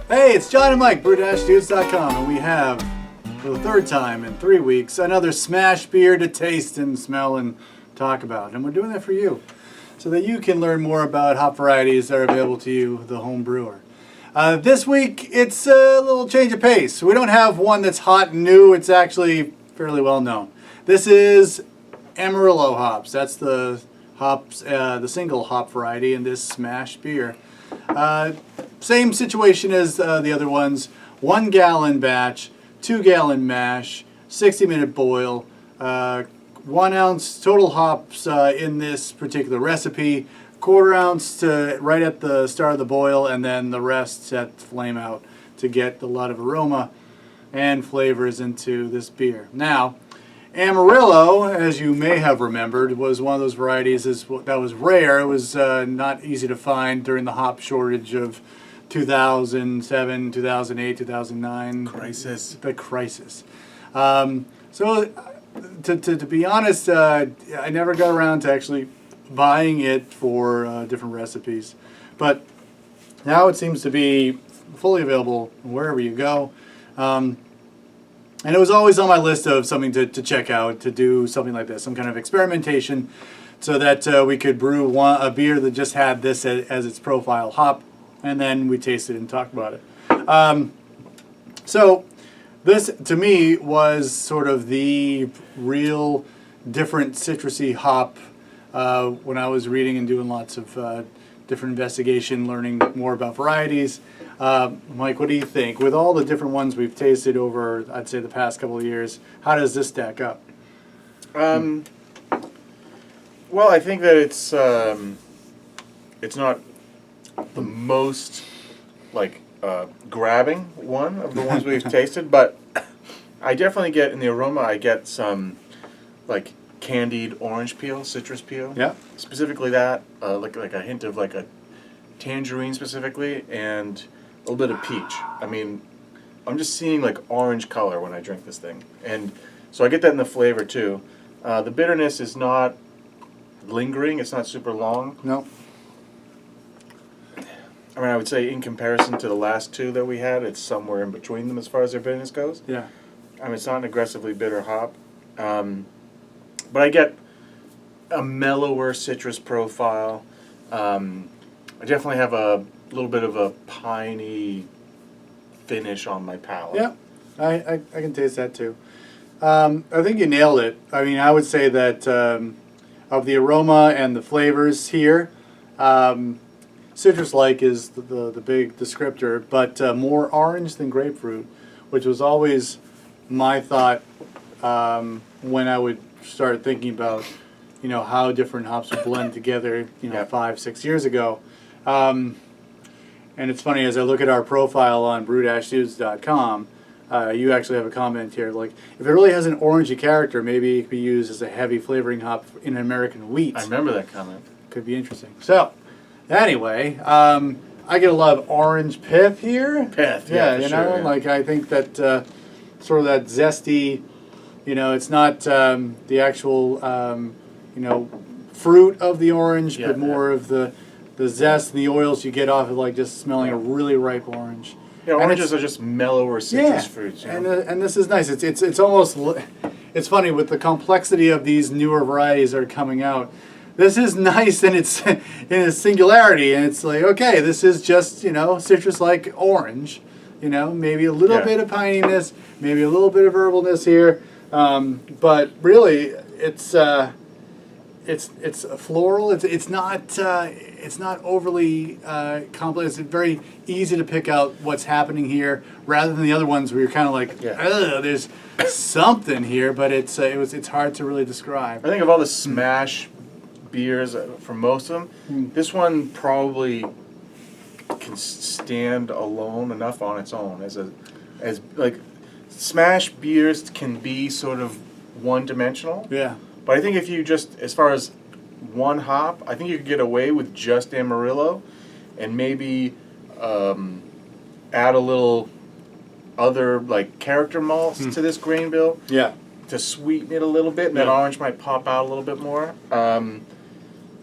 Hey, it's John and Mike, brew-dudes.com, and we have, for the third time in 3 weeks, another SMaSH beer to taste and smell and talk about. And we're doing that for you, so that you can learn more about hop varieties that are available to you, the home brewer. This week, it's a little change of pace. We don't have one that's hot and new. It's actually fairly well known. This is Amarillo hops. That's the hops, the single hop variety in this SMaSH beer. Same situation as the other ones. 1 gallon batch, 2 gallon mash, 60-minute boil, 1 ounce total hops in this particular recipe, 1/4 ounce to right at the start of the boil, and then the rest set the flame out to get a lot of aroma and flavors into this beer. Now, Amarillo, as you may have remembered, was one of those varieties that was rare. It was not easy to find during the hop shortage of 2007, 2008, 2009. Crisis. The crisis. So, to be honest, I never got around to actually buying it for different recipes. But now it seems to be fully available wherever you go. And it was always on my list of something to check out, to do something like this, some kind of experimentation, so that we could brew a beer that just had this as its profile hop, and then we tasted it and talked about it. So this, to me, was sort of the real different citrusy hop when I was reading and doing lots of different investigation, learning more about varieties. Mike, what do you think? With all the different ones we've tasted over, I'd say, the past couple of years, how does this stack up? Well, I think that it's not the most grabbing one of the ones we've tasted, but I definitely get in the aroma. I get some candied orange peel, citrus peel. Yeah. Specifically that, like a hint of a tangerine specifically, and a little bit of peach. I mean, I'm just seeing orange color when I drink this thing, and so I get that in the flavor too. The bitterness is not lingering. It's not super long. No. I mean, I would say in comparison to the last two that we had, it's somewhere in between them as far as their bitterness goes. Yeah. I mean, it's not an aggressively bitter hop. But I get a mellower citrus profile. I definitely have a little bit of a piney finish on my palate. Yeah, I can taste that too. I think you nailed it. I mean, I would say that of the aroma and the flavors here, citrus-like is the big descriptor, but more orange than grapefruit, which was always my thought when I would start thinking about, how different hops would blend together, 5-6 years ago. And it's funny, as I look at our profile on brew-dudes.com, you actually have a comment here, if it really has an orangey character, maybe it could be used as a heavy flavoring hop in American wheat. I remember that comment. Could be interesting. So, anyway, I get a lot of orange pith here. Pith, yeah, sure, yeah. I think that sort of that zesty, it's not the actual, fruit of the orange, but more of the zest and the oils you get off of just smelling a really ripe orange. Yeah, oranges are just mellower citrus fruits. And this is nice. It's almost, it's funny with the complexity of these newer varieties that are coming out. This is nice in its singularity, and it's okay, this is just citrus-like orange. Maybe a little bit of pininess, maybe a little bit of herbalness here, but really it's floral. It's not overly complex. It's very easy to pick out what's happening here, rather than the other ones where you're kind of there's something here, but it's hard to really describe. I think of all the SMaSH beers, for most of them, this one probably can stand alone enough on its own as SMaSH beers can be sort of one-dimensional. Yeah. But I think if you just, as far as one hop, I think you could get away with just Amarillo, and maybe add a little other character malts to this grain bill. Yeah. To sweeten it a little bit, and that orange might pop out a little bit more.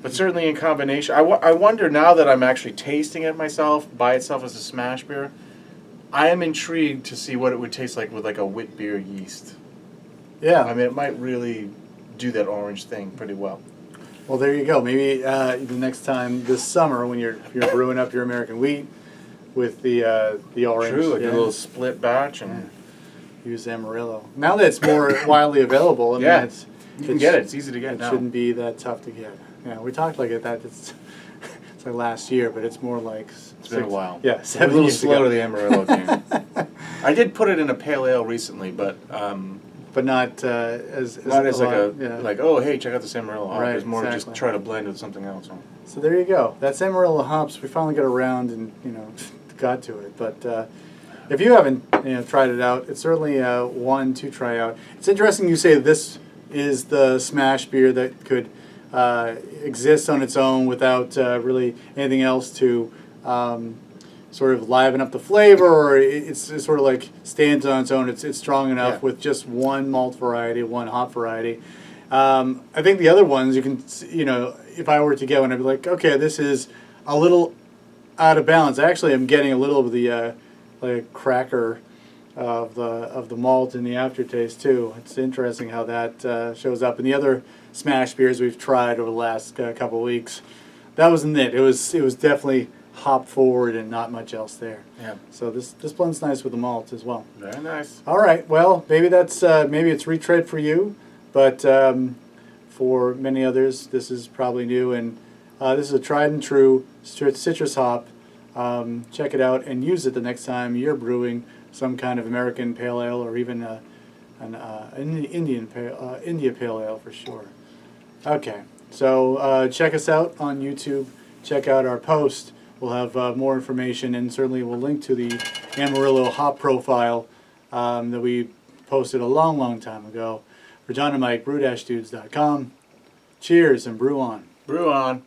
But certainly in combination, I wonder now that I'm actually tasting it myself by itself as a SMaSH beer, I am intrigued to see what it would taste like with like a wit beer yeast. Yeah. I mean, it might really do that orange thing pretty well. Well, there you go. Maybe the next time this summer when you're brewing up your American wheat with the orange. True, like a little split batch and use Amarillo. Now that it's more widely available, I mean, it's, you can get it. It's easy to get it now. shouldn't be that tough to get. Yeah, we talked like that. It's like last year, but it's more like It's been a while. Yeah, I'm a 7 little years slow ago. to the Amarillo game. I did put it in a pale ale recently, but not as not as like yeah. like oh hey check out this Amarillo hop. Right, It's more exactly. just try to blend with something else. So there you go. That's Amarillo hops. We finally got around and got to it. But if you haven't tried it out, it's certainly one to try out. It's interesting you say this is the SMaSH beer that could exist on its own without really anything else to sort of liven up the flavor, or it's sort of like stands on its own. It's strong enough with just one malt variety, one hop variety. I think the other ones you can, if I were to get one, I'd be like, okay, this is a little out of balance. Actually, I'm getting a little of the like cracker of the malt in the aftertaste too. It's interesting how that shows up in the other SMaSH beers we've tried over the last couple of weeks. That wasn't it. It was definitely hop forward and not much else there. Yeah. So this blends nice with the malt as well. Very nice. All right. Well, maybe that's maybe it's retread for you, but for many others, this is probably new. And this is a tried and true citrus hop. Check it out and use it the next time you're brewing some kind of American pale ale or even an India pale ale for sure. Okay. So check us out on YouTube. Check out our post. We'll have more information, and certainly we'll link to the Amarillo hop profile that we posted a long, long time ago. For John and Mike, brew-dudes.com. Cheers and brew on. Brew on.